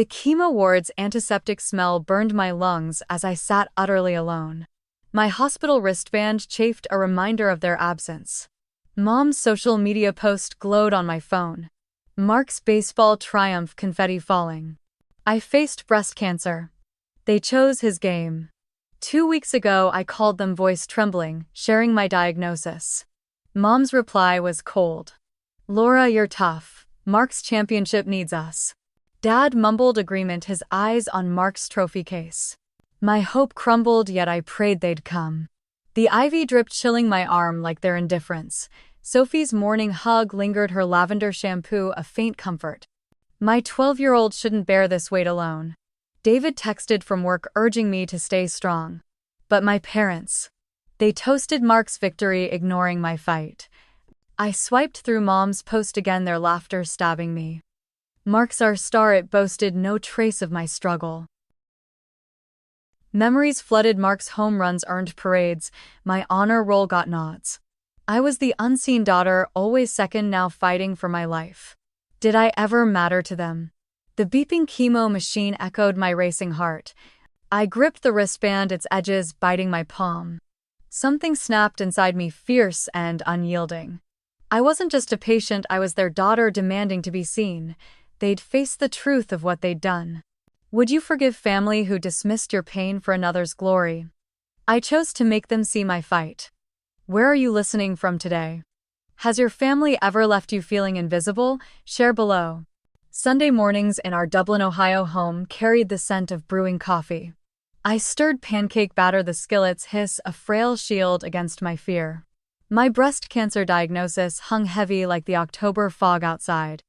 The chemo ward's antiseptic smell burned my lungs as I sat utterly alone. My hospital wristband chafed a reminder of their absence. Mom's social media post glowed on my phone. Mark's baseball triumph confetti falling. I faced breast cancer. They chose his game. 2 weeks ago, I called them, voice trembling, sharing my diagnosis. Mom's reply was cold. "Laura, you're tough. Mark's championship needs us." Dad mumbled agreement, his eyes on Mark's trophy case. My hope crumbled, yet I prayed they'd come. The IV drip chilling my arm like their indifference. Sophie's morning hug lingered, her lavender shampoo a faint comfort. My 12-year-old shouldn't bear this weight alone. David texted from work urging me to stay strong. But my parents, they toasted Mark's victory, ignoring my fight. I swiped through Mom's post again, their laughter stabbing me. "Mark's our star," it boasted, no trace of my struggle. Memories flooded. Mark's home runs earned parades, my honor roll got nods. I was the unseen daughter, always second, now fighting for my life. Did I ever matter to them? The beeping chemo machine echoed my racing heart. I gripped the wristband, its edges biting my palm. Something snapped inside me, fierce and unyielding. I wasn't just a patient, I was their daughter, demanding to be seen. They'd face the truth of what they'd done. Would you forgive family who dismissed your pain for another's glory? I chose to make them see my fight. Where are you listening from today? Has your family ever left you feeling invisible? Share below. Sunday mornings in our Dublin, Ohio home carried the scent of brewing coffee. I stirred pancake batter, the skillets hiss, a frail shield against my fear. My breast cancer diagnosis hung heavy like the October fog outside.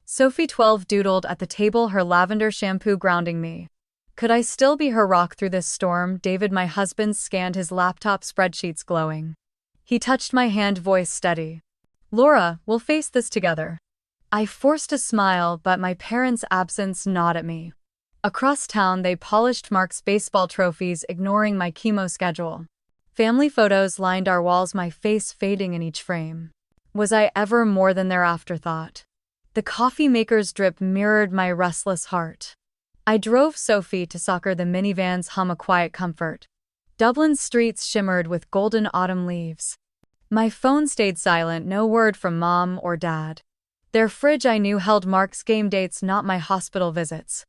Sophie, 12, doodled at the table, her lavender shampoo grounding me. Could I still be her rock through this storm? David, my husband, scanned his laptop, spreadsheets glowing. He touched my hand, voice steady. "Laura, we'll face this together." I forced a smile, but my parents' absence gnawed at me. Across town, they polished Mark's baseball trophies, ignoring my chemo schedule. Family photos lined our walls, my face fading in each frame. Was I ever more than their afterthought? The coffee maker's drip mirrored my restless heart. I drove Sophie to soccer, the minivan's hum a quiet comfort. Dublin's streets shimmered with golden autumn leaves. My phone stayed silent, no word from Mom or Dad. Their fridge, I knew, held Mark's game dates, not my hospital visits.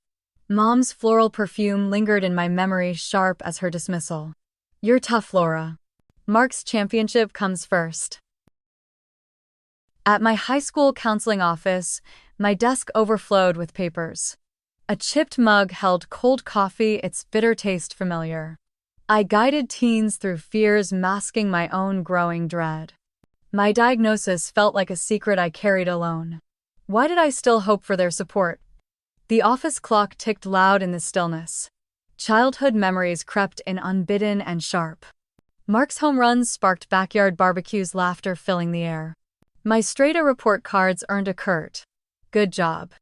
Mom's floral perfume lingered in my memory, sharp as her dismissal. "You're tough, Laura. Mark's championship comes first." At my high school counseling office, my desk overflowed with papers. A chipped mug held cold coffee, its bitter taste familiar. I guided teens through fears, masking my own growing dread. My diagnosis felt like a secret I carried alone. Why did I still hope for their support? The office clock ticked loud in the stillness. Childhood memories crept in, unbidden and sharp. Mark's home runs sparked backyard barbecues, laughter filling the air. My straight-A report cards earned a curt "good job."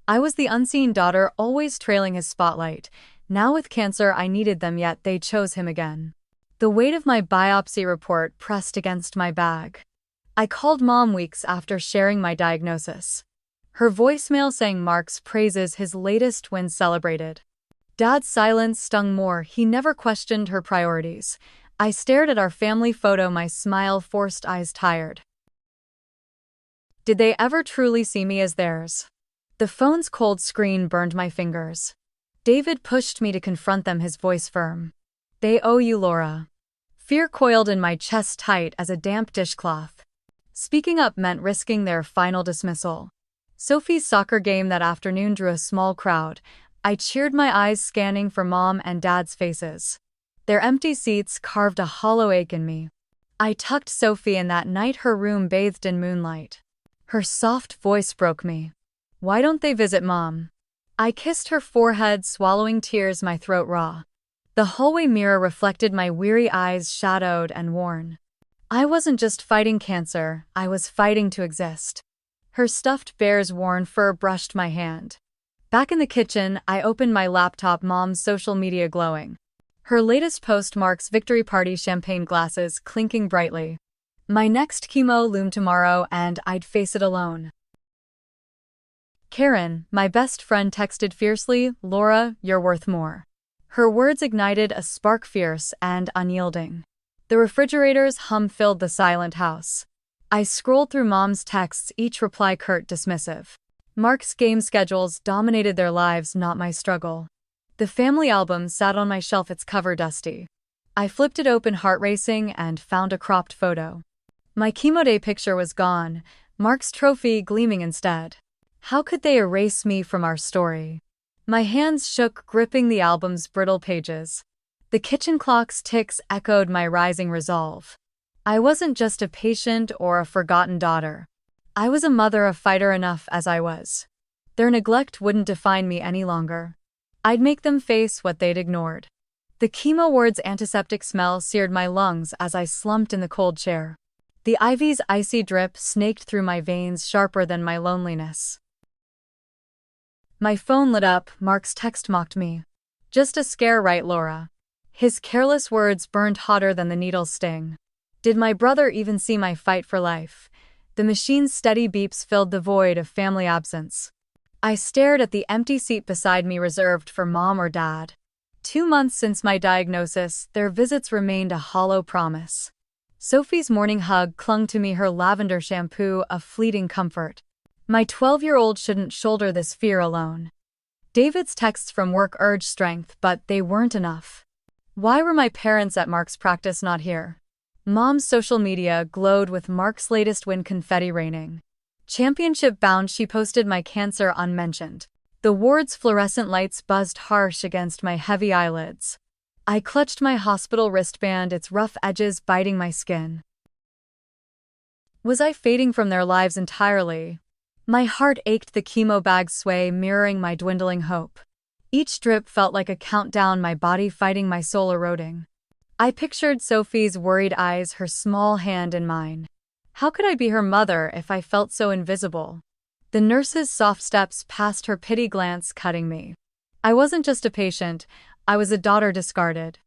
I was the unseen daughter, always trailing his spotlight. Now with cancer, I needed them, yet they chose him again. The weight of my biopsy report pressed against my bag. I called Mom weeks after sharing my diagnosis. Her voicemail sang Mark's praises, his latest win celebrated. Dad's silence stung more, he never questioned her priorities. I stared at our family photo, my smile forced, eyes tired. Did they ever truly see me as theirs? The phone's cold screen burned my fingers. David pushed me to confront them, his voice firm. "They owe you, Laura." Fear coiled in my chest, tight as a damp dishcloth. Speaking up meant risking their final dismissal. Sophie's soccer game that afternoon drew a small crowd. I cheered, my eyes scanning for Mom and Dad's faces. Their empty seats carved a hollow ache in me. I tucked Sophie in that night, her room bathed in moonlight. Her soft voice broke me. "Why don't they visit Mom?" I kissed her forehead, swallowing tears, my throat raw. The hallway mirror reflected my weary eyes, shadowed and worn. I wasn't just fighting cancer, I was fighting to exist. Her stuffed bear's worn fur brushed my hand. Back in the kitchen, I opened my laptop, Mom's social media glowing. Her latest post, Mark's victory party, champagne glasses clinking brightly. My next chemo loomed tomorrow, and I'd face it alone. Karen, my best friend, texted fiercely, "Laura, you're worth more." Her words ignited a spark, fierce and unyielding. The refrigerator's hum filled the silent house. I scrolled through Mom's texts, each reply curt, dismissive. Mark's game schedules dominated their lives, not my struggle. The family album sat on my shelf, its cover dusty. I flipped it open, heart racing, and found a cropped photo. My chemo day picture was gone, Mark's trophy gleaming instead. How could they erase me from our story? My hands shook, gripping the album's brittle pages. The kitchen clock's ticks echoed my rising resolve. I wasn't just a patient or a forgotten daughter. I was a mother, a fighter, enough as I was. Their neglect wouldn't define me any longer. I'd make them face what they'd ignored. The chemo ward's antiseptic smell seared my lungs as I slumped in the cold chair. The IV's icy drip snaked through my veins, sharper than my loneliness. My phone lit up, Mark's text mocked me. "Just a scare, right, Laura?" His careless words burned hotter than the needle's sting. Did my brother even see my fight for life? The machine's steady beeps filled the void of family absence. I stared at the empty seat beside me, reserved for Mom or Dad. 2 months since my diagnosis, their visits remained a hollow promise. Sophie's morning hug clung to me, her lavender shampoo a fleeting comfort. My 12-year-old shouldn't shoulder this fear alone. David's texts from work urged strength, but they weren't enough. Why were my parents at Mark's practice not here? Mom's social media glowed with Mark's latest win, confetti raining. Championship bound, she posted, my cancer unmentioned. The ward's fluorescent lights buzzed harsh against my heavy eyelids. I clutched my hospital wristband, its rough edges biting my skin. Was I fading from their lives entirely? My heart ached, the chemo bag's sway mirroring my dwindling hope. Each drip felt like a countdown, my body fighting, my soul eroding. I pictured Sophie's worried eyes, her small hand in mine. How could I be her mother if I felt so invisible? The nurse's soft steps past, her pity glance cutting me. I wasn't just a patient, I was a daughter discarded.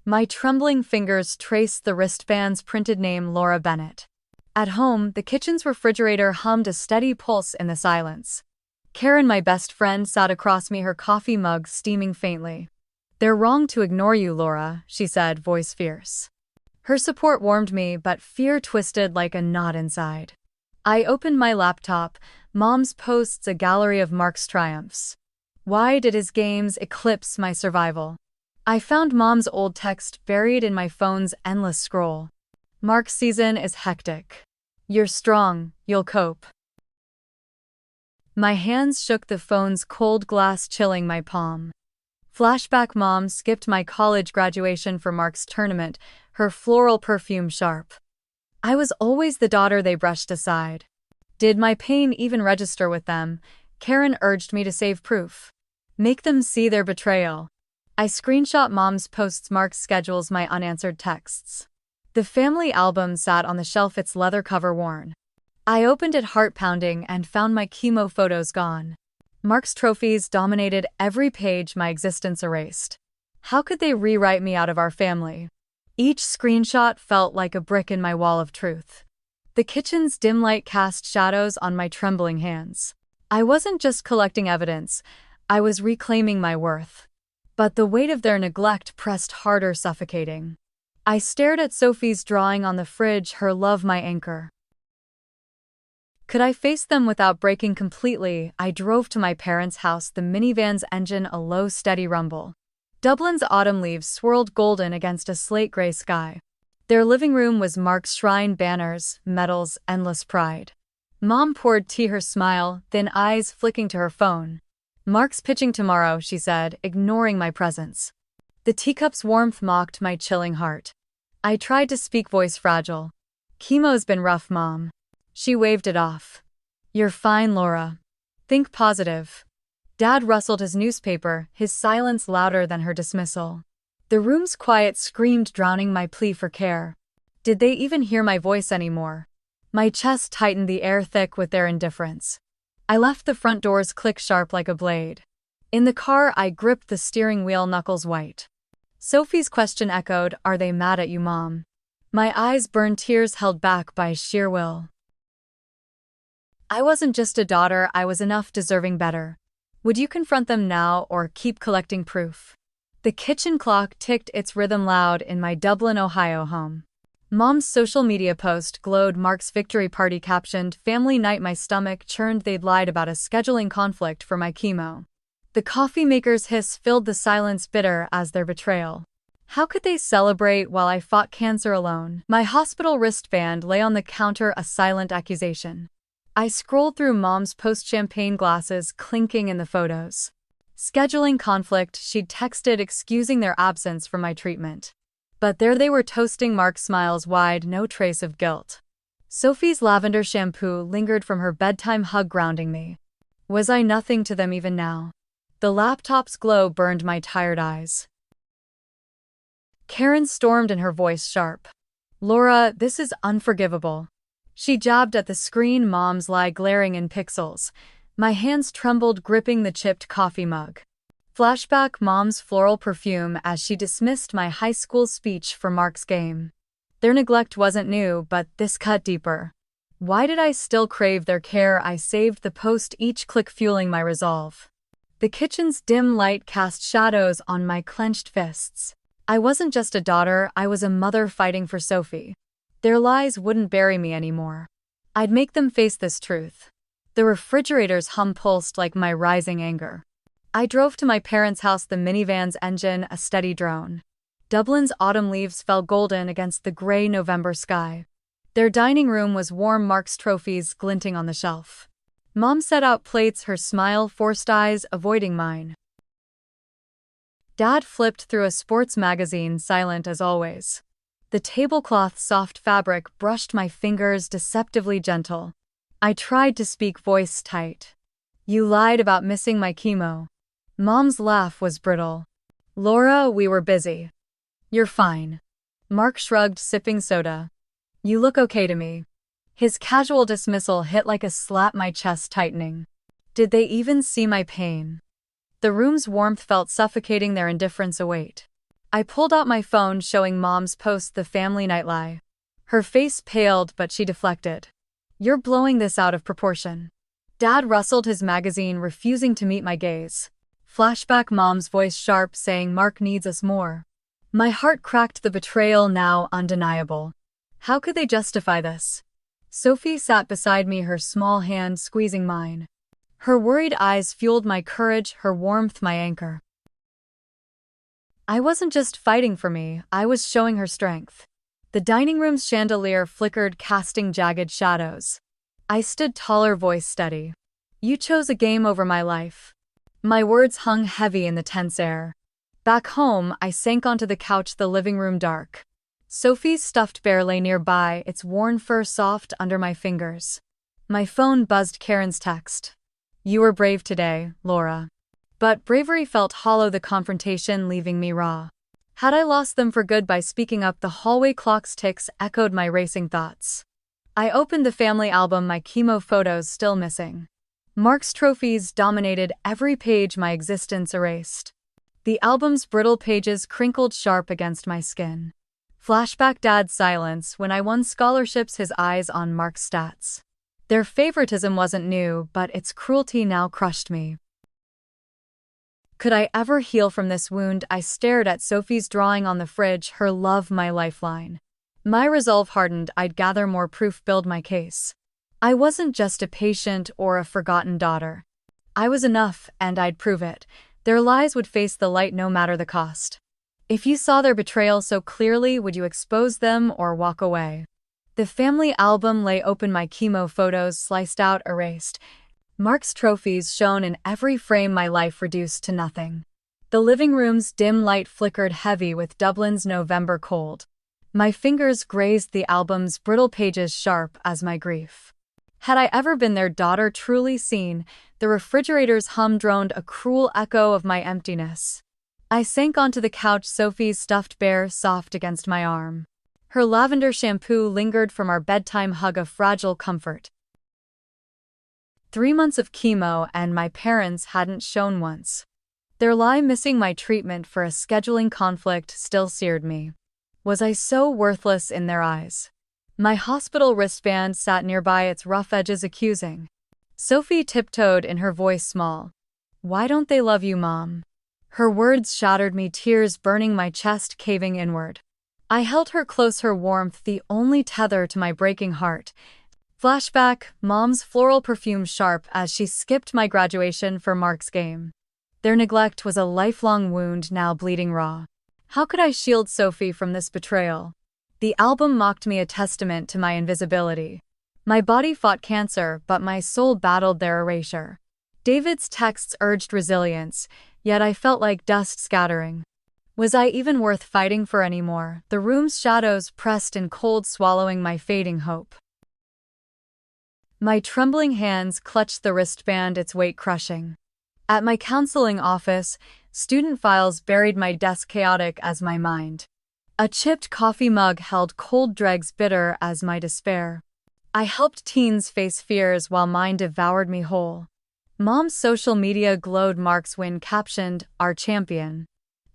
My trembling fingers traced the wristband's printed name, Laura Bennett. At home, the kitchen's refrigerator hummed a steady pulse in the silence. Karen, my best friend, sat across me, her coffee mug steaming faintly. "They're wrong to ignore you, Laura," she said, voice fierce. Her support warmed me, but fear twisted like a knot inside. I opened my laptop, Mom's posts, a gallery of Mark's triumphs. Why did his games eclipse my survival? I found Mom's old text buried in my phone's endless scroll. "Mark's season is hectic. You're strong, you'll cope." My hands shook, the phone's cold glass chilling my palm. Flashback, Mom skipped my college graduation for Mark's tournament, her floral perfume sharp. I was always the daughter they brushed aside. Did my pain even register with them? Karen urged me to save proof. Make them see their betrayal. I screenshot Mom's posts, Mark's schedules, my unanswered texts. The family album sat on the shelf, its leather cover worn. I opened it, heart pounding, and found my chemo photos gone. Mark's trophies dominated every page, my existence erased. How could they rewrite me out of our family? Each screenshot felt like a brick in my wall of truth. The kitchen's dim light cast shadows on my trembling hands. I wasn't just collecting evidence, I was reclaiming my worth. But the weight of their neglect pressed harder, suffocating. I stared at Sophie's drawing on the fridge, her love my anchor. Could I face them without breaking completely? I drove to my parents' house, the minivan's engine a low, steady rumble. Dublin's autumn leaves swirled golden against a slate-gray sky. Their living room was Mark's shrine, banners, medals, endless pride. Mom poured tea, her smile, thin eyes flicking to her phone. "Mark's pitching tomorrow," she said, ignoring my presence. The teacup's warmth mocked my chilling heart. I tried to speak, voice fragile. "Chemo's been rough, Mom." She waved it off. "You're fine, Laura. Think positive." Dad rustled his newspaper, his silence louder than her dismissal. The room's quiet screamed, drowning my plea for care. Did they even hear my voice anymore? My chest tightened, the air thick with their indifference. I left, the front door's click sharp like a blade. In the car, I gripped the steering wheel, knuckles white. Sophie's question echoed, "Are they mad at you, Mom?" My eyes burned, tears held back by sheer will. I wasn't just a daughter, I was enough deserving better. Would you confront them now or keep collecting proof? The kitchen clock ticked its rhythm loud in my Dublin, Ohio home. Mom's social media post glowed Mark's victory party captioned, "Family night." My stomach churned. They'd lied about a scheduling conflict for my chemo. The coffee maker's hiss filled the silence, bitter as their betrayal. How could they celebrate while I fought cancer alone? My hospital wristband lay on the counter, a silent accusation. I scrolled through Mom's post, champagne glasses clinking in the photos. Scheduling conflict, she'd texted excusing their absence from my treatment. But there they were toasting, Mark's smiles wide, no trace of guilt. Sophie's lavender shampoo lingered from her bedtime hug, grounding me. Was I nothing to them even now? The laptop's glow burned my tired eyes. Karen stormed in, her voice sharp. "Laura, this is unforgivable." She jabbed at the screen, Mom's lie glaring in pixels. My hands trembled, gripping the chipped coffee mug. Flashback, Mom's floral perfume as she dismissed my high school speech for Mark's game. Their neglect wasn't new, but this cut deeper. Why did I still crave their care? I saved the post, each click fueling my resolve. The kitchen's dim light cast shadows on my clenched fists. I wasn't just a daughter, I was a mother fighting for Sophie. Their lies wouldn't bury me anymore. I'd make them face this truth. The refrigerator's hum pulsed like my rising anger. I drove to my parents' house, the minivan's engine a steady drone. Dublin's autumn leaves fell golden against the gray November sky. Their dining room was warm, Mark's trophies glinting on the shelf. Mom set out plates, her smile, forced eyes avoiding mine. Dad flipped through a sports magazine, silent as always. The tablecloth's soft fabric brushed my fingers, deceptively gentle. I tried to speak, voice tight. "You lied about missing my chemo." Mom's laugh was brittle. "Laura, we were busy." "You're fine." Mark shrugged, sipping soda. "You look okay to me." His casual dismissal hit like a slap, my chest tightening. Did they even see my pain? The room's warmth felt suffocating, their indifference await. I pulled out my phone, showing Mom's post, the family night lie. Her face paled, but she deflected. "You're blowing this out of proportion." Dad rustled his magazine, refusing to meet my gaze. Flashback, Mom's voice sharp, saying, "Mark needs us more." My heart cracked, the betrayal now undeniable. How could they justify this? Sophie sat beside me, her small hand squeezing mine. Her worried eyes fueled my courage, her warmth my anchor. I wasn't just fighting for me, I was showing her strength. The dining room's chandelier flickered, casting jagged shadows. I stood taller, voice steady. "You chose a game over my life." My words hung heavy in the tense air. Back home, I sank onto the couch, the living room dark. Sophie's stuffed bear lay nearby, its worn fur soft under my fingers. My phone buzzed, Karen's text. "You were brave today, Laura." But bravery felt hollow, the confrontation leaving me raw. Had I lost them for good by speaking up? The hallway clock's ticks echoed my racing thoughts. I opened the family album, my chemo photos still missing. Mark's trophies dominated every page, my existence erased. The album's brittle pages crinkled sharp against my skin. Flashback, Dad's silence when I won scholarships, his eyes on Mark's stats. Their favoritism wasn't new, but its cruelty now crushed me. Could I ever heal from this wound? I stared at Sophie's drawing on the fridge, her love my lifeline. My resolve hardened, I'd gather more proof, build my case. I wasn't just a patient or a forgotten daughter. I was enough, and I'd prove it. Their lies would face the light no matter the cost. If you saw their betrayal so clearly, would you expose them or walk away? The family album lay open, my chemo photos sliced out, erased. Mark's trophies shone in every frame, my life reduced to nothing. The living room's dim light flickered heavy with Dublin's November cold. My fingers grazed the album's brittle pages, sharp as my grief. Had I ever been their daughter, truly seen? The refrigerator's hum droned, a cruel echo of my emptiness. I sank onto the couch, Sophie's stuffed bear soft against my arm. Her lavender shampoo lingered from our bedtime hug, a fragile comfort. 3 months of chemo and my parents hadn't shown once. Their lie missing my treatment for a scheduling conflict still seared me. Was I so worthless in their eyes? My hospital wristband sat nearby, its rough edges accusing. Sophie tiptoed in her voice small. Why don't they love you, Mom? Her words shattered me, tears burning my chest, caving inward. I held her close, her warmth the only tether to my breaking heart. Flashback, Mom's floral perfume sharp as she skipped my graduation for Mark's game. Their neglect was a lifelong wound now bleeding raw. How could I shield Sophie from this betrayal? The album mocked me, a testament to my invisibility. My body fought cancer, but my soul battled their erasure. David's texts urged resilience, yet I felt like dust scattering. Was I even worth fighting for anymore? The room's shadows pressed in cold, swallowing my fading hope. My trembling hands clutched the wristband, its weight crushing. At my counseling office, student files buried my desk, chaotic as my mind. A chipped coffee mug held cold dregs, bitter as my despair. I helped teens face fears while mine devoured me whole. Mom's social media glowed, Mark's win captioned, "Our champion."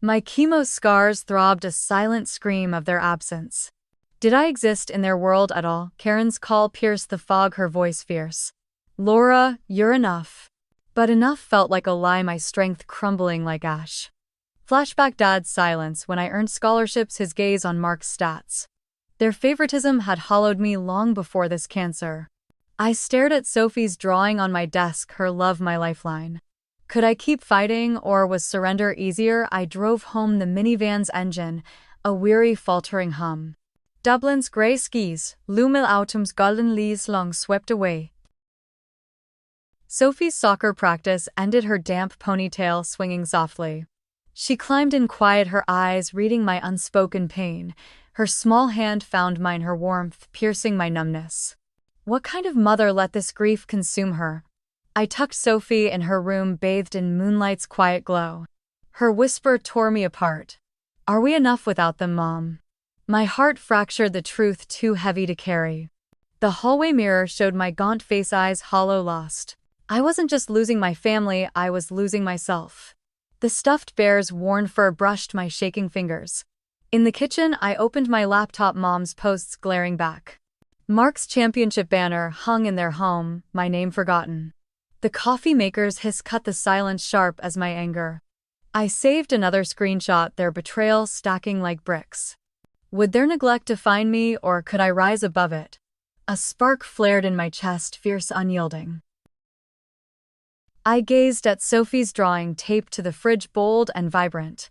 My chemo scars throbbed, a silent scream of their absence. Did I exist in their world at all? Karen's call pierced the fog, her voice fierce. Laura, you're enough. But enough felt like a lie, my strength crumbling like ash. Flashback, Dad's silence when I earned scholarships, his gaze on Mark's stats. Their favoritism had hollowed me long before this cancer. I stared at Sophie's drawing on my desk, her love my lifeline. Could I keep fighting, or was surrender easier? I drove home, the minivan's engine, a weary, faltering hum. Dublin's grey skies, Lumil autumn's golden leaves long swept away. Sophie's soccer practice ended, her damp ponytail swinging softly. She climbed in quiet, her eyes reading my unspoken pain. Her small hand found mine, her warmth piercing my numbness. What kind of mother let this grief consume her? I tucked Sophie in her room, bathed in moonlight's quiet glow. Her whisper tore me apart. Are we enough without them, Mom? My heart fractured, the truth too heavy to carry. The hallway mirror showed my gaunt face, eyes hollow, lost. I wasn't just losing my family, I was losing myself. The stuffed bear's worn fur brushed my shaking fingers. In the kitchen, I opened my laptop, Mom's posts glaring back. Mark's championship banner hung in their home, my name forgotten. The coffee maker's hiss cut the silence sharp as my anger. I saved another screenshot, their betrayal stacking like bricks. Would their neglect define me, or could I rise above it? A spark flared in my chest, fierce, unyielding. I gazed at Sophie's drawing, taped to the fridge, bold and vibrant.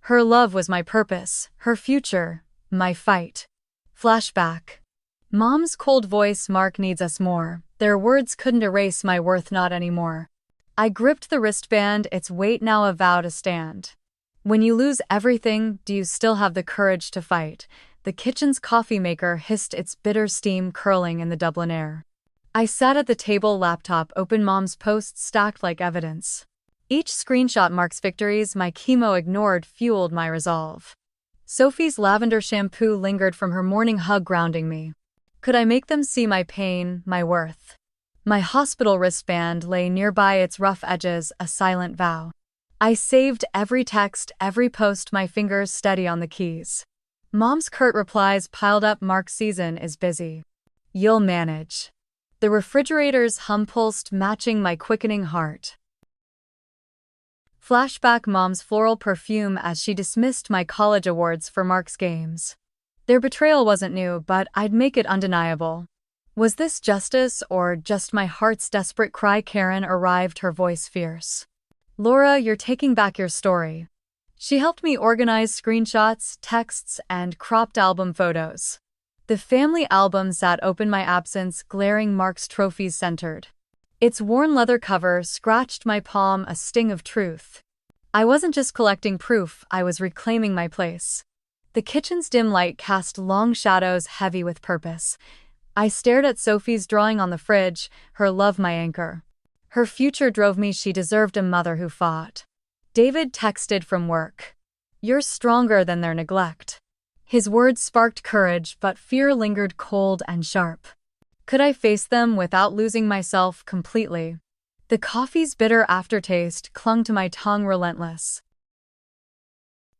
Her love was my purpose, her future, my fight. Flashback. Mom's cold voice, Mark needs us more. Their words couldn't erase my worth, not anymore. I gripped the wristband, its weight now a vow to stand. When you lose everything, do you still have the courage to fight? The kitchen's coffee maker hissed, its bitter steam curling in the Dublin air. I sat at the table, laptop open, Mom's posts stacked like evidence. Each screenshot Mark's victories, my chemo ignored, fueled my resolve. Sophie's lavender shampoo lingered from her morning hug, grounding me. Could I make them see my pain, my worth? My hospital wristband lay nearby, its rough edges a silent vow. I saved every text, every post, my fingers steady on the keys. Mom's curt replies piled up, Mark's season is busy. You'll manage. The refrigerator's hum pulsed, matching my quickening heart. Flashback, Mom's floral perfume as she dismissed my college awards for Mark's games. Their betrayal wasn't new, but I'd make it undeniable. Was this justice, or just my heart's desperate cry? Karen arrived, her voice fierce. Laura, you're taking back your story. She helped me organize screenshots, texts, and cropped album photos. The family album sat open, my absence glaring, Mark's trophies centered. Its worn leather cover scratched my palm, a sting of truth. I wasn't just collecting proof, I was reclaiming my place. The kitchen's dim light cast long shadows, heavy with purpose. I stared at Sophie's drawing on the fridge, her love my anchor. Her future drove me, she deserved a mother who fought. David texted from work. You're stronger than their neglect. His words sparked courage, but fear lingered cold and sharp. Could I face them without losing myself completely? The coffee's bitter aftertaste clung to my tongue, relentless.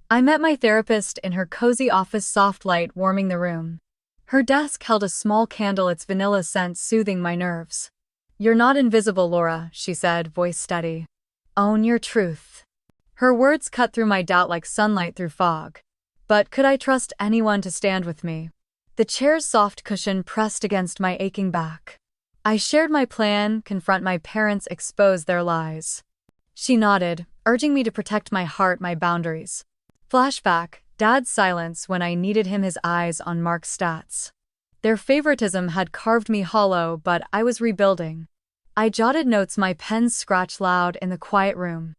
I met my therapist in her cozy office, soft light warming the room. Her desk held a small candle, its vanilla scent soothing my nerves. "You're not invisible, Laura," she said, voice steady. "Own your truth." Her words cut through my doubt like sunlight through fog. But could I trust anyone to stand with me? The chair's soft cushion pressed against my aching back. I shared my plan: confront my parents, expose their lies. She nodded, urging me to protect my heart, my boundaries. Flashback: Dad's silence when I needed him, his eyes on Mark's stats. Their favoritism had carved me hollow, but I was rebuilding. I jotted notes, my pen scratched loud in the quiet room.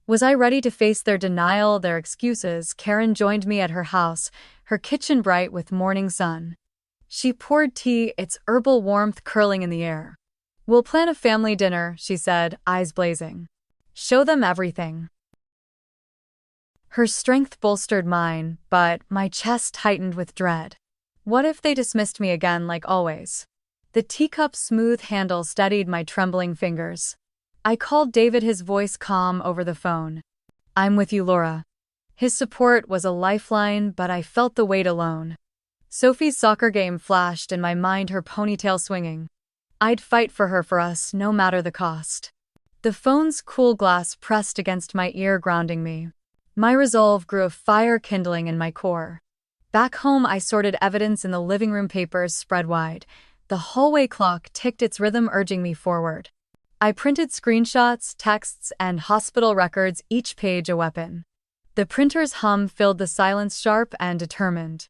Was I ready to face their denial, their excuses? Karen joined me at her house, her kitchen bright with morning sun. She poured tea, its herbal warmth curling in the air. "We'll plan a family dinner," she said, eyes blazing. "Show them everything." Her strength bolstered mine, but my chest tightened with dread. What if they dismissed me again like always? The teacup's smooth handle steadied my trembling fingers. I called David, his voice calm over the phone. "I'm with you, Laura." His support was a lifeline, but I felt the weight alone. Sophie's soccer game flashed in my mind, her ponytail swinging. I'd fight for her, for us, no matter the cost. The phone's cool glass pressed against my ear, grounding me. My resolve grew, a fire kindling in my core. Back home, I sorted evidence in the living room, papers spread wide. The hallway clock ticked its rhythm, urging me forward. I printed screenshots, texts, and hospital records, each page a weapon. The printer's hum filled the silence, sharp and determined.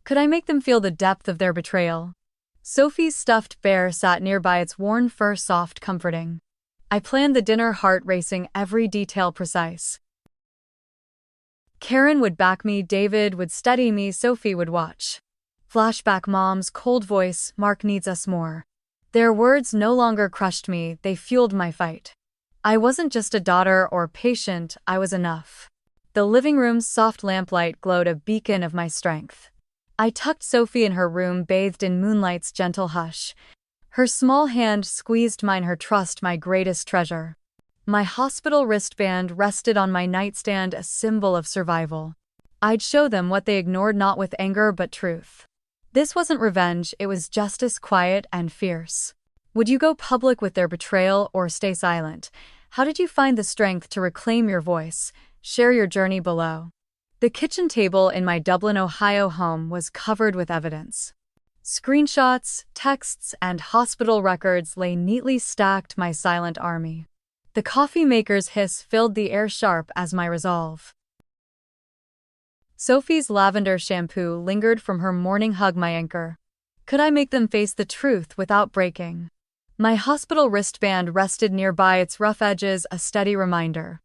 Could I make them feel the depth of their betrayal? Sophie's stuffed bear sat nearby, its worn fur soft, comforting. I planned the dinner, heart racing, every detail precise. Karen would back me, David would steady me, Sophie would watch. Flashback: Mom's cold voice: "Mark needs us more." Their words no longer crushed me, they fueled my fight. I wasn't just a daughter or patient, I was enough. The living room's soft lamplight glowed, a beacon of my strength. I tucked Sophie in her room, bathed in moonlight's gentle hush. Her small hand squeezed mine, her trust my greatest treasure. My hospital wristband rested on my nightstand, a symbol of survival. I'd show them what they ignored, not with anger but truth. This wasn't revenge, it was justice, quiet and fierce. Would you go public with their betrayal or stay silent? How did you find the strength to reclaim your voice? Share your journey below. The kitchen table in my Dublin, Ohio home was covered with evidence. Screenshots, texts, and hospital records lay neatly stacked, my silent army. The coffee maker's hiss filled the air, sharp as my resolve. Sophie's lavender shampoo lingered from her morning hug, my anchor. Could I make them face the truth without breaking? My hospital wristband rested nearby, its rough edges a steady reminder.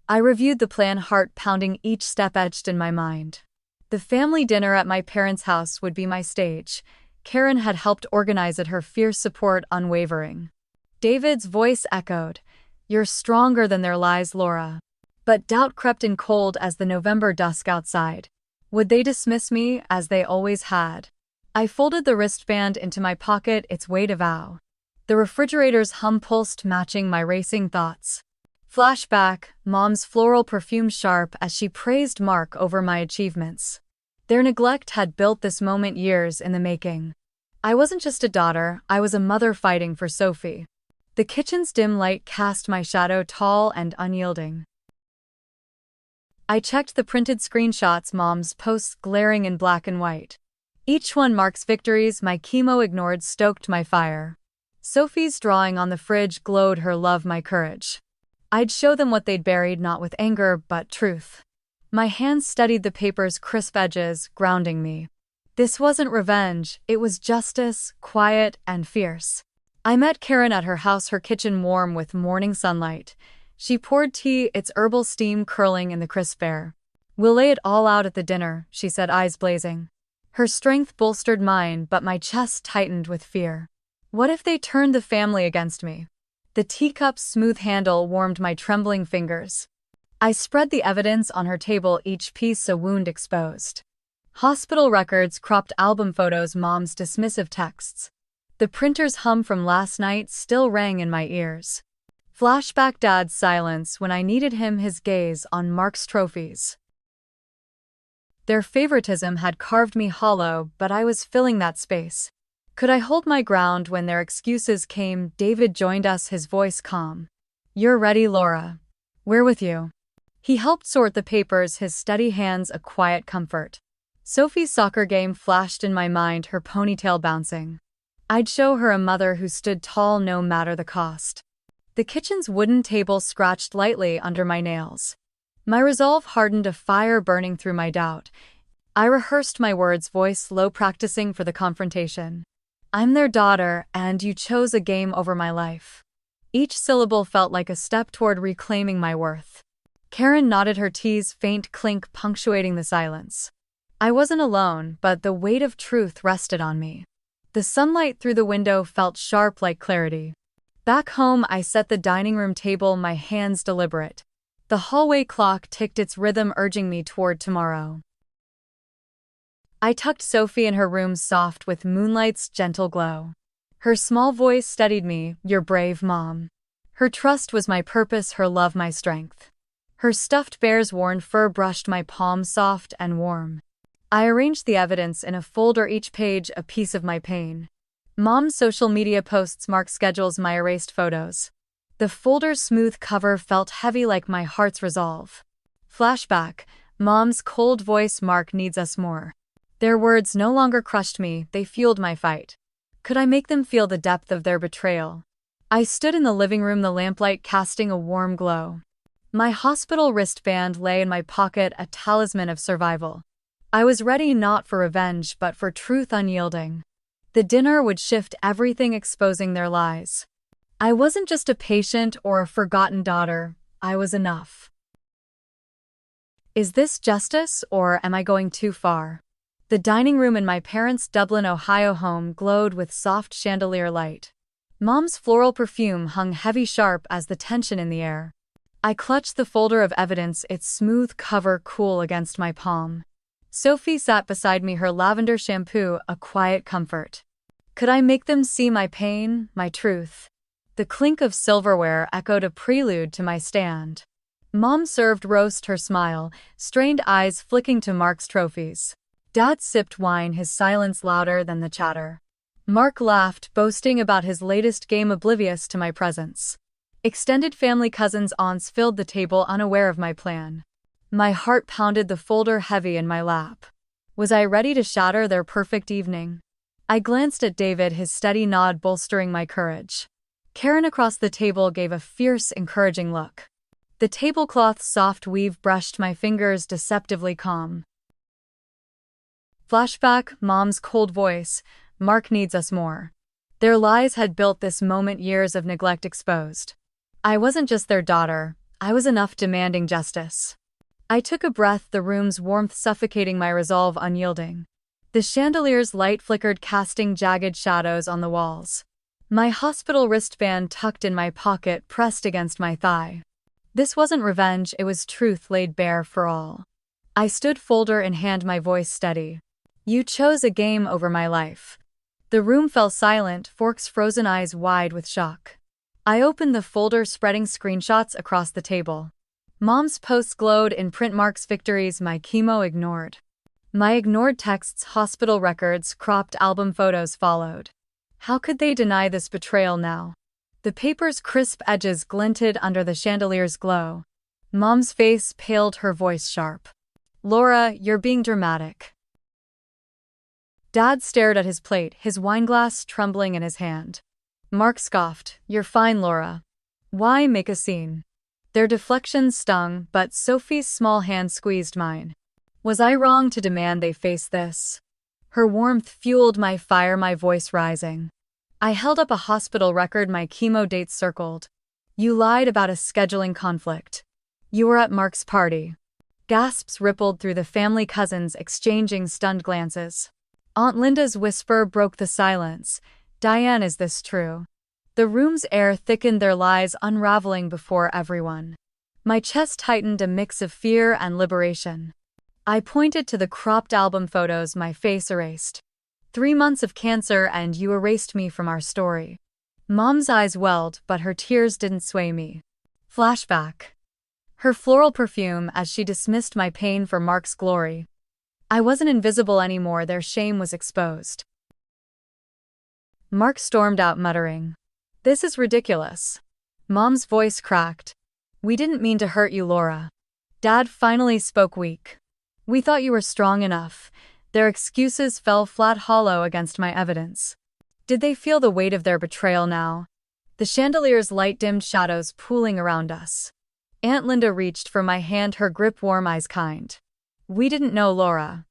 I reviewed the plan, heart pounding, each step etched in my mind. The family dinner at my parents' house would be my stage. Karen had helped organize it, her fierce support unwavering. David's voice echoed, "You're stronger than their lies, Laura." But doubt crept in, cold as the November dusk outside. Would they dismiss me, as they always had? I folded the wristband into my pocket, its weight a vow. The refrigerator's hum pulsed, matching my racing thoughts. Flashback: Mom's floral perfume sharp as she praised Mark over my achievements. Their neglect had built this moment, years in the making. I wasn't just a daughter, I was a mother fighting for Sophie. The kitchen's dim light cast my shadow, tall and unyielding. I checked the printed screenshots, Mom's posts glaring in black and white. Each one Mark's victories, my chemo ignored, stoked my fire. Sophie's drawing on the fridge glowed, her love my courage. I'd show them what they'd buried, not with anger but truth. My hands steadied the paper's crisp edges, grounding me. This wasn't revenge, it was justice, quiet and fierce. I met Karen at her house, her kitchen warm with morning sunlight. She poured tea, its herbal steam curling in the crisp air. "We'll lay it all out at the dinner," she said, eyes blazing. Her strength bolstered mine, but my chest tightened with fear. What if they turned the family against me? The teacup's smooth handle warmed my trembling fingers. I spread the evidence on her table, each piece a wound exposed. Hospital records, cropped album photos, Mom's dismissive texts. The printer's hum from last night still rang in my ears. Flashback: Dad's silence when I needed him, his gaze on Mark's trophies. Their favoritism had carved me hollow, but I was filling that space. Could I hold my ground when their excuses came? David joined us, his voice calm. You're ready, Laura. We're with you. He helped sort the papers, his steady hands a quiet comfort. Sophie's soccer game flashed in my mind, her ponytail bouncing. I'd show her a mother who stood tall no matter the cost. The kitchen's wooden table scratched lightly under my nails. My resolve hardened, a fire burning through my doubt. I rehearsed my words, voice low, practicing for the confrontation. I'm their daughter, and you chose a game over my life. Each syllable felt like a step toward reclaiming my worth. Karen nodded, her tea's faint clink punctuating the silence. I wasn't alone, but the weight of truth rested on me. The sunlight through the window felt sharp like clarity. Back home, I set the dining room table, my hands deliberate. The hallway clock ticked its rhythm, urging me toward tomorrow. I tucked Sophie in her room, soft with moonlight's gentle glow. Her small voice steadied me, "You're brave, Mom." Her trust was my purpose, her love my strength. Her stuffed bear's worn fur brushed my palm, soft and warm. I arranged the evidence in a folder, each page a piece of my pain. Mom's social media posts marked schedules, my erased photos. The folder's smooth cover felt heavy like my heart's resolve. Flashback, Mom's cold voice, "Mark needs us more." Their words no longer crushed me, they fueled my fight. Could I make them feel the depth of their betrayal? I stood in the living room, the lamplight casting a warm glow. My hospital wristband lay in my pocket, a talisman of survival. I was ready, not for revenge but for truth unyielding. The dinner would shift everything, exposing their lies. I wasn't just a patient or a forgotten daughter, I was enough. Is this justice, or am I going too far? The dining room in my parents' Dublin, Ohio home glowed with soft chandelier light. Mom's floral perfume hung heavy, sharp as the tension in the air. I clutched the folder of evidence, its smooth cover cool against my palm. Sophie sat beside me, her lavender shampoo a quiet comfort. Could I make them see my pain, my truth? The clink of silverware echoed, a prelude to my stand. Mom served roast, her smile, strained eyes flicking to Mark's trophies. Dad sipped wine, his silence louder than the chatter. Mark laughed, boasting about his latest game, oblivious to my presence. Extended family, cousins, aunts filled the table, unaware of my plan. My heart pounded, the folder heavy in my lap. Was I ready to shatter their perfect evening? I glanced at David, his steady nod bolstering my courage. Karen across the table gave a fierce, encouraging look. The tablecloth's soft weave brushed my fingers, deceptively calm. Flashback, Mom's cold voice, "Mark needs us more." Their lies had built this moment, years of neglect exposed. I wasn't just their daughter, I was enough, demanding justice. I took a breath, the room's warmth suffocating, my resolve unyielding. The chandelier's light flickered, casting jagged shadows on the walls. My hospital wristband tucked in my pocket, pressed against my thigh. This wasn't revenge, it was truth laid bare for all. I stood, folder in hand, my voice steady. You chose a game over my life. The room fell silent, Fork's frozen eyes wide with shock. I opened the folder, spreading screenshots across the table. Mom's posts glowed in print, Mark's victories, my chemo ignored. My ignored texts, hospital records, cropped album photos followed. How could they deny this betrayal now? The paper's crisp edges glinted under the chandelier's glow. Mom's face paled, her voice sharp. "Laura, you're being dramatic." Dad stared at his plate, his wineglass trembling in his hand. Mark scoffed, "You're fine, Laura. Why make a scene?" Their deflections stung, but Sophie's small hand squeezed mine. Was I wrong to demand they face this? Her warmth fueled my fire, my voice rising. I held up a hospital record, my chemo dates circled. "You lied about a scheduling conflict. You were at Mark's party." Gasps rippled through the family, cousins exchanging stunned glances. Aunt Linda's whisper broke the silence. "Diane, is this true?" The room's air thickened, their lies unraveling before everyone. My chest tightened, a mix of fear and liberation. I pointed to the cropped album photos, my face erased. 3 months of cancer and you erased me from our story. Mom's eyes welled, but her tears didn't sway me. Flashback. Her floral perfume as she dismissed my pain for Mark's glory. I wasn't invisible anymore, their shame was exposed. Mark stormed out muttering, "This is ridiculous." Mom's voice cracked. "We didn't mean to hurt you, Laura." Dad finally spoke weak. "We thought you were strong enough." Their excuses fell flat hollow against my evidence. Did they feel the weight of their betrayal now? The chandelier's light dimmed shadows pooling around us. Aunt Linda reached for my hand, her grip warm, eyes kind. "We didn't know, Laura.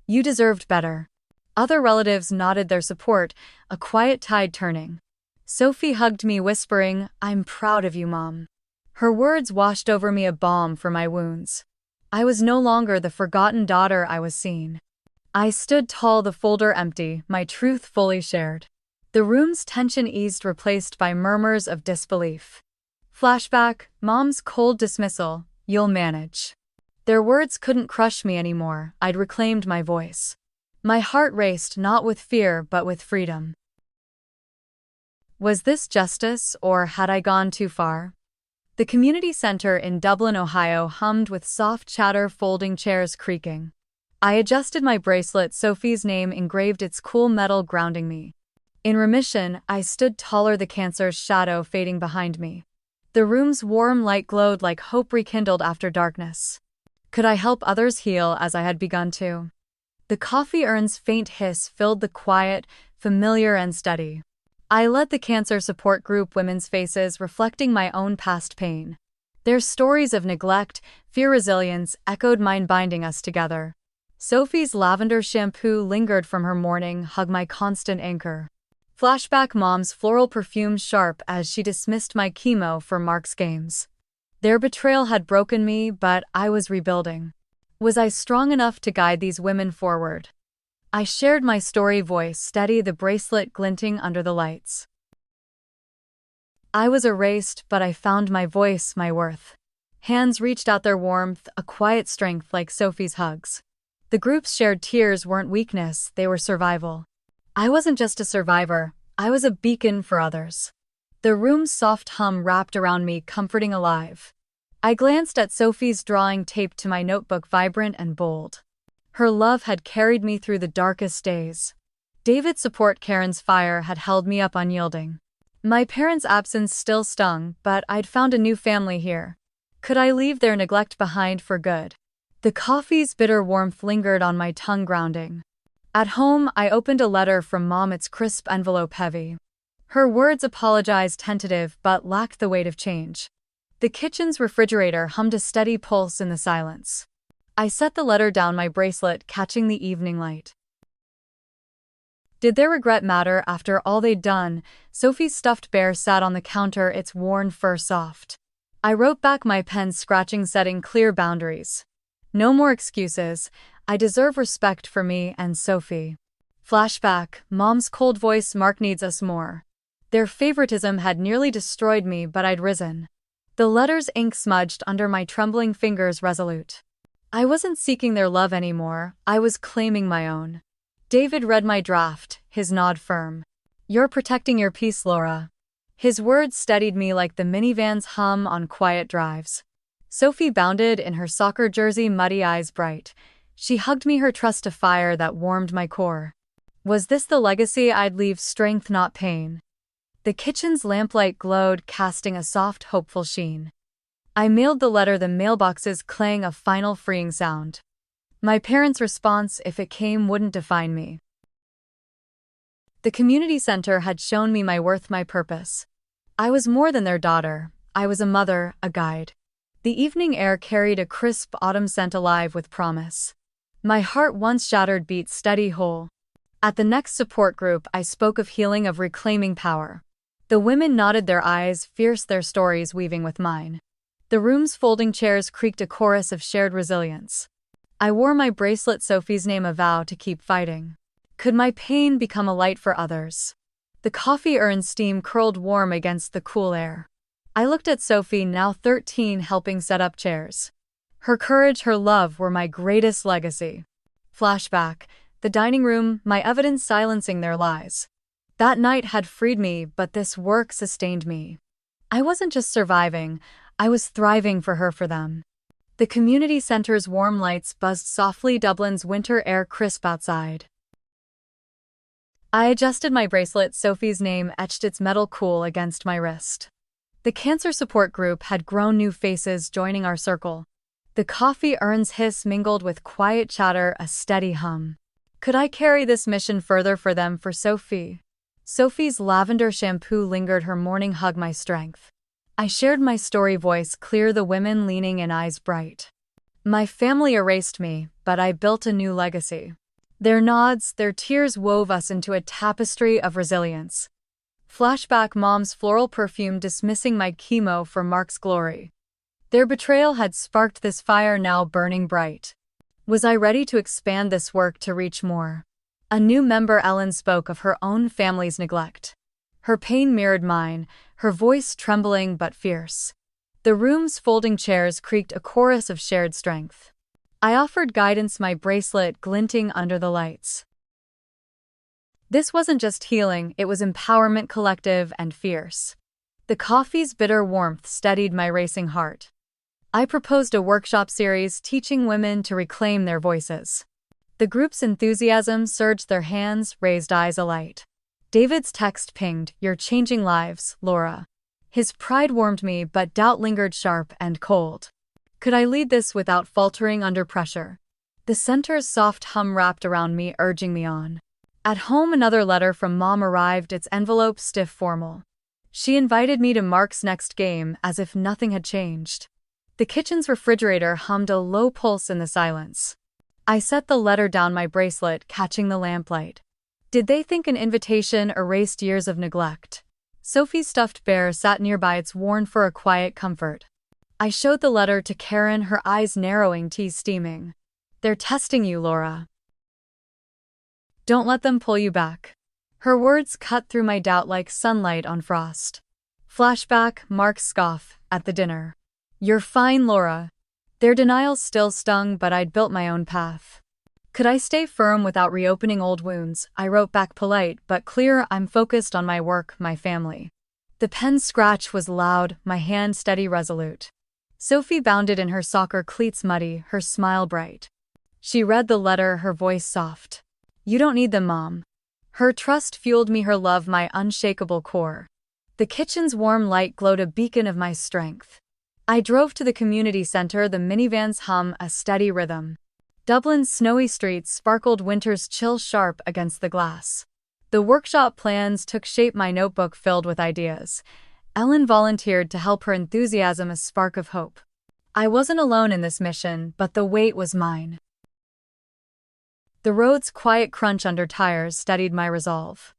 You deserved better." Other relatives nodded their support, a quiet tide turning. Sophie hugged me, whispering, "I'm proud of you, Mom." Her words washed over me, a balm for my wounds. I was no longer the forgotten daughter I was seen. I stood tall, the folder empty, my truth fully shared. The room's tension eased, replaced by murmurs of disbelief. Flashback, Mom's cold dismissal, "You'll manage." Their words couldn't crush me anymore, I'd reclaimed my voice. My heart raced, not with fear but with freedom. Was this justice, or had I gone too far? The community center in Dublin, Ohio hummed with soft chatter, folding chairs creaking. I adjusted my bracelet, Sophie's name engraved its cool metal grounding me. In remission, I stood taller, the cancer's shadow fading behind me. The room's warm light glowed like hope rekindled after darkness. Could I help others heal as I had begun to? The coffee urn's faint hiss filled the quiet, familiar and steady. I led the cancer support group, women's faces reflecting my own past pain. Their stories of neglect, fear, resilience echoed mine, binding us together. Sophie's lavender shampoo lingered from her morning hug, my constant anchor. Flashback, Mom's floral perfume sharp as she dismissed my chemo for Mark's games. Their betrayal had broken me, but I was rebuilding. Was I strong enough to guide these women forward? I shared my story, voice steady, the bracelet glinting under the lights. I was erased, but I found my voice, my worth. Hands reached out, their warmth, a quiet strength like Sophie's hugs. The group's shared tears weren't weakness, they were survival. I wasn't just a survivor, I was a beacon for others. The room's soft hum wrapped around me, comforting, alive. I glanced at Sophie's drawing taped to my notebook, vibrant and bold. Her love had carried me through the darkest days. David's support, Karen's fire, had held me up unyielding. My parents' absence still stung, but I'd found a new family here. Could I leave their neglect behind for good? The coffee's bitter warmth lingered on my tongue, grounding. At home, I opened a letter from Mom, its crisp envelope heavy. Her words apologized, tentative, but lacked the weight of change. The kitchen's refrigerator hummed, a steady pulse in the silence. I set the letter down, my bracelet catching the evening light. Did their regret matter after all they'd done? Sophie's stuffed bear sat on the counter, its worn fur soft. I wrote back, my pen scratching, setting clear boundaries. No more excuses. I deserve respect for me and Sophie. Flashback, Mom's cold voice, "Mark needs us more." Their favoritism had nearly destroyed me, but I'd risen. The letter's ink smudged under my trembling fingers, resolute. I wasn't seeking their love anymore, I was claiming my own. David read my draft, his nod firm. "You're protecting your peace, Laura." His words steadied me like the minivan's hum on quiet drives. Sophie bounded in her soccer jersey, muddy eyes bright. She hugged me, her trust a fire that warmed my core. Was this the legacy I'd leave? Strength, not pain. The kitchen's lamplight glowed, casting a soft, hopeful sheen. I mailed the letter, the mailboxes clang, a final freeing sound. My parents' response, if it came, wouldn't define me. The community center had shown me my worth, my purpose. I was more than their daughter. I was a mother, a guide. The evening air carried a crisp autumn scent, alive with promise. My heart, once shattered, beat steady, whole. At the next support group, I spoke of healing, of reclaiming power. The women nodded, their eyes fierce, their stories weaving with mine. The room's folding chairs creaked, a chorus of shared resilience. I wore my bracelet, Sophie's name, a vow to keep fighting. Could my pain become a light for others? The coffee urn's steam curled warm against the cool air. I looked at Sophie, now 13, helping set up chairs. Her courage, her love were my greatest legacy. Flashback, the dining room, my evidence silencing their lies. That night had freed me, but this work sustained me. I wasn't just surviving, I was thriving for her, for them. The community center's warm lights buzzed softly, Dublin's winter air crisp outside. I adjusted my bracelet, Sophie's name etched its metal cool against my wrist. The cancer support group had grown new faces joining our circle. The coffee urns hiss mingled with quiet chatter, a steady hum. Could I carry this mission further for them, for Sophie? Sophie's lavender shampoo lingered, her morning hug my strength. I shared my story, voice clear, the women leaning in, eyes bright. My family erased me, but I built a new legacy. Their nods, their tears wove us into a tapestry of resilience. Flashback, mom's floral perfume dismissing my chemo for Mark's glory. Their betrayal had sparked this fire now burning bright. Was I ready to expand this work to reach more? A new member, Ellen, spoke of her own family's neglect. Her pain mirrored mine, her voice trembling but fierce. The room's folding chairs creaked, a chorus of shared strength. I offered guidance, my bracelet glinting under the lights. This wasn't just healing, it was empowerment, collective and fierce. The coffee's bitter warmth steadied my racing heart. I proposed a workshop series teaching women to reclaim their voices. The group's enthusiasm surged, their hands raised, eyes alight. David's text pinged, "You're changing lives, Laura." His pride warmed me, but doubt lingered, sharp and cold. Could I lead this without faltering under pressure? The center's soft hum wrapped around me, urging me on. At home, another letter from Mom arrived, its envelope stiff, formal. She invited me to Mark's next game, as if nothing had changed. The kitchen's refrigerator hummed, a low pulse in the silence. I set the letter down, my bracelet catching the lamplight. Did they think an invitation erased years of neglect? Sophie's stuffed bear sat nearby, its worn fur a quiet comfort. I showed the letter to Karen, her eyes narrowing, tea steaming. "They're testing you, Laura. Don't let them pull you back." Her words cut through my doubt like sunlight on frost. Flashback, Mark's scoff at the dinner. "You're fine, Laura." Their denial still stung, but I'd built my own path. Could I stay firm without reopening old wounds? I wrote back, polite but clear, "I'm focused on my work, my family." The pen's scratch was loud, my hand steady, resolute. Sophie bounded in, her soccer cleats muddy, her smile bright. She read the letter, her voice soft. "You don't need them, Mom." Her trust fueled me, her love my unshakable core. The kitchen's warm light glowed, a beacon of my strength. I drove to the community center, the minivan's hum a steady rhythm. Dublin's snowy streets sparkled, winter's chill sharp against the glass. The workshop plans took shape, my notebook filled with ideas. Ellen volunteered to help, her enthusiasm a spark of hope. I wasn't alone in this mission, but the weight was mine. The road's quiet crunch under tires steadied my resolve.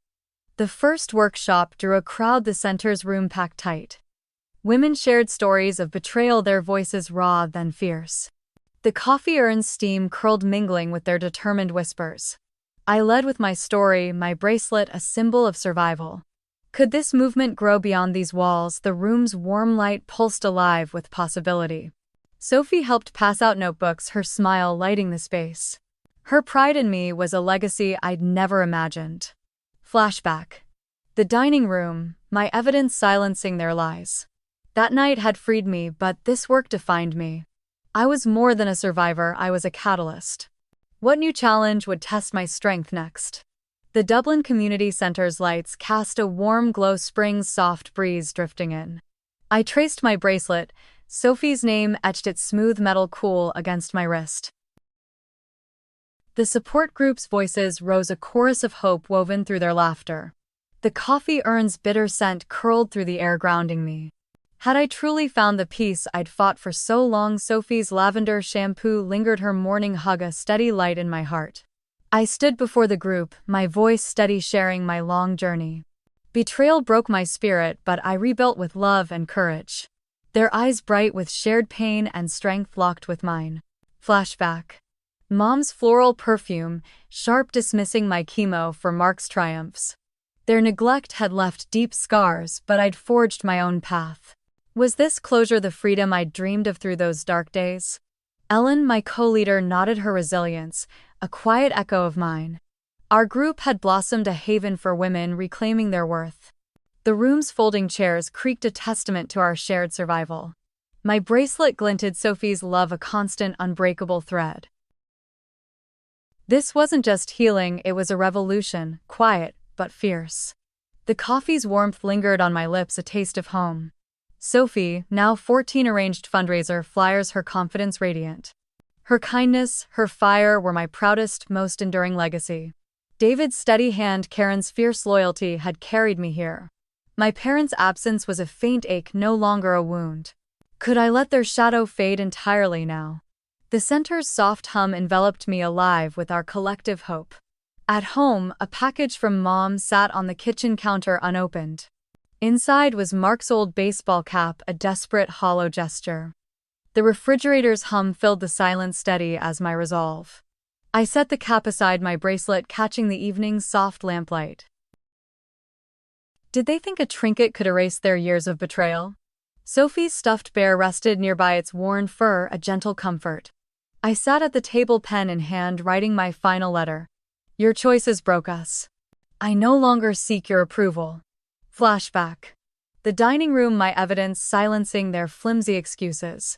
The first workshop drew a crowd, the center's room packed tight. Women shared stories of betrayal, their voices raw then fierce. The coffee urns steam curled, mingling with their determined whispers. I led with my story, my bracelet a symbol of survival. Could this movement grow beyond these walls? The room's warm light pulsed, alive with possibility. Sophie helped pass out notebooks, her smile lighting the space. Her pride in me was a legacy I'd never imagined. Flashback. The dining room, my evidence silencing their lies. That night had freed me, but this work defined me. I was more than a survivor, I was a catalyst. What new challenge would test my strength next? The Dublin Community Centre's lights cast a warm glow, spring's soft breeze drifting in. I traced my bracelet, Sophie's name etched its smooth metal cool against my wrist. The support group's voices rose, a chorus of hope woven through their laughter. The coffee urn's bitter scent curled through the air, grounding me. Had I truly found the peace I'd fought for so long? Sophie's lavender shampoo lingered, her morning hug a steady light in my heart. I stood before the group, my voice steady, sharing my long journey. Betrayal broke my spirit, but I rebuilt with love and courage. Their eyes bright with shared pain and strength locked with mine. Flashback. Mom's floral perfume, sharp, dismissing my chemo for Mark's triumphs. Their neglect had left deep scars, but I'd forged my own path. Was this closure the freedom I'd dreamed of through those dark days? Ellen, my co-leader, nodded, her resilience, a quiet echo of mine. Our group had blossomed, a haven for women reclaiming their worth. The room's folding chairs creaked, a testament to our shared survival. My bracelet glinted, Sophie's love a constant, unbreakable thread. This wasn't just healing, it was a revolution, quiet, but fierce. The coffee's warmth lingered on my lips, a taste of home. Sophie, now 14, arranged fundraiser flyers, her confidence radiant. Her kindness, her fire were my proudest, most enduring legacy. David's steady hand, Karen's fierce loyalty had carried me here. My parents' absence was a faint ache, no longer a wound. Could I let their shadow fade entirely now? The center's soft hum enveloped me, alive with our collective hope. At home, a package from Mom sat on the kitchen counter unopened. Inside was Mark's old baseball cap, a desperate, hollow gesture. The refrigerator's hum filled the silence, steady as my resolve. I set the cap aside, my bracelet catching the evening's soft lamplight. Did they think a trinket could erase their years of betrayal? Sophie's stuffed bear rested nearby, its worn fur a gentle comfort. I sat at the table, pen in hand, writing my final letter. Your choices broke us. I no longer seek your approval. Flashback. The dining room, my evidence silencing their flimsy excuses.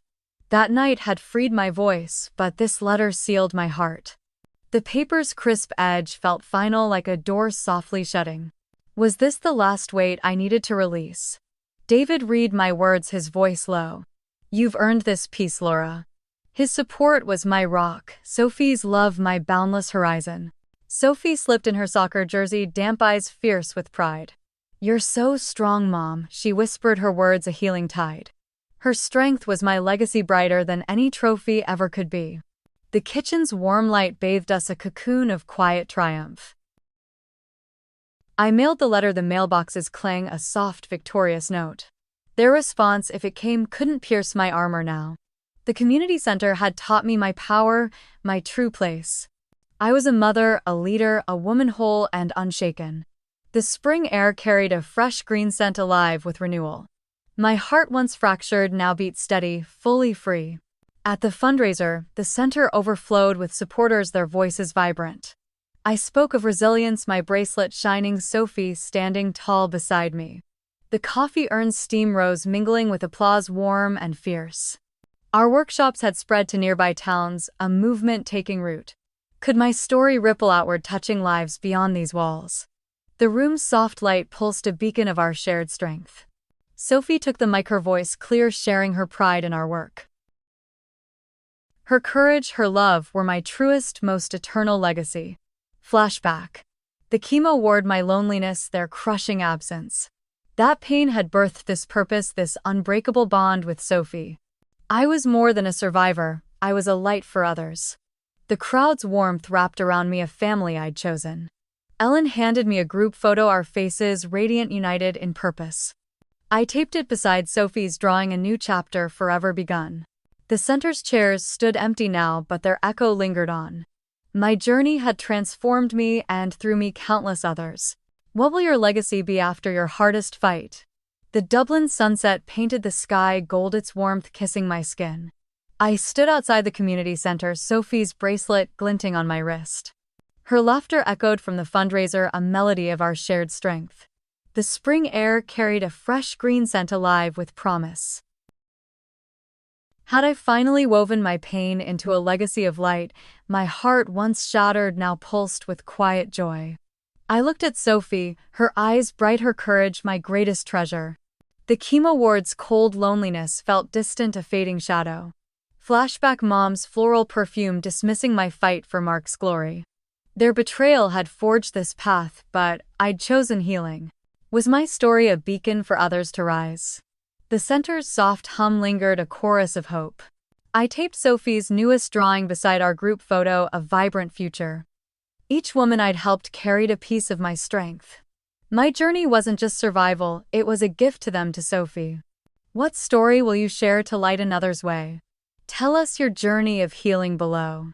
That night had freed my voice, but this letter sealed my heart. The paper's crisp edge felt final, like a door softly shutting. Was this the last weight I needed to release? David read my words, his voice low. You've earned this peace, Laura. His support was my rock, Sophie's love my boundless horizon. Sophie slipped in her soccer jersey, damp eyes fierce with pride. You're so strong, Mom, she whispered, her words a healing tide. Her strength was my legacy, brighter than any trophy ever could be. The kitchen's warm light bathed us, a cocoon of quiet triumph. I mailed the letter, the mailboxes clang, a soft, victorious note. Their response, if it came, couldn't pierce my armor now. The community center had taught me my power, my true place. I was a mother, a leader, a woman whole and unshaken. The spring air carried a fresh green scent, alive with renewal. My heart, once fractured, now beat steady, fully free. At the fundraiser, the center overflowed with supporters, their voices vibrant. I spoke of resilience, my bracelet shining, Sophie standing tall beside me. The coffee urns steam rose, mingling with applause, warm and fierce. Our workshops had spread to nearby towns, a movement taking root. Could my story ripple outward, touching lives beyond these walls? The room's soft light pulsed, a beacon of our shared strength. Sophie took the mic, her voice clear, sharing her pride in our work. Her courage, her love were my truest, most eternal legacy. Flashback. The chemo ward, my loneliness, their crushing absence. That pain had birthed this purpose, this unbreakable bond with Sophie. I was more than a survivor, I was a light for others. The crowd's warmth wrapped around me, a family I'd chosen. Ellen handed me a group photo, our faces radiant, united in purpose. I taped it beside Sophie's, drawing a new chapter forever begun. The center's chairs stood empty now, but their echo lingered on. My journey had transformed me, and through me countless others. What will your legacy be after your hardest fight? The Dublin sunset painted the sky gold, its warmth kissing my skin. I stood outside the community center, Sophie's bracelet glinting on my wrist. Her laughter echoed from the fundraiser, a melody of our shared strength. The spring air carried a fresh green scent, alive with promise. Had I finally woven my pain into a legacy of light, my heart, once shattered, now pulsed with quiet joy. I looked at Sophie, her eyes bright, her courage my greatest treasure. The chemo ward's cold loneliness felt distant, a fading shadow. Flashback. Mom's floral perfume dismissing my fight for Mark's glory. Their betrayal had forged this path, but I'd chosen healing. Was my story a beacon for others to rise? The center's soft hum lingered, a chorus of hope. I taped Sophie's newest drawing beside our group photo, a vibrant future. Each woman I'd helped carried a piece of my strength. My journey wasn't just survival, it was a gift to them, to Sophie. What story will you share to light another's way? Tell us your journey of healing below.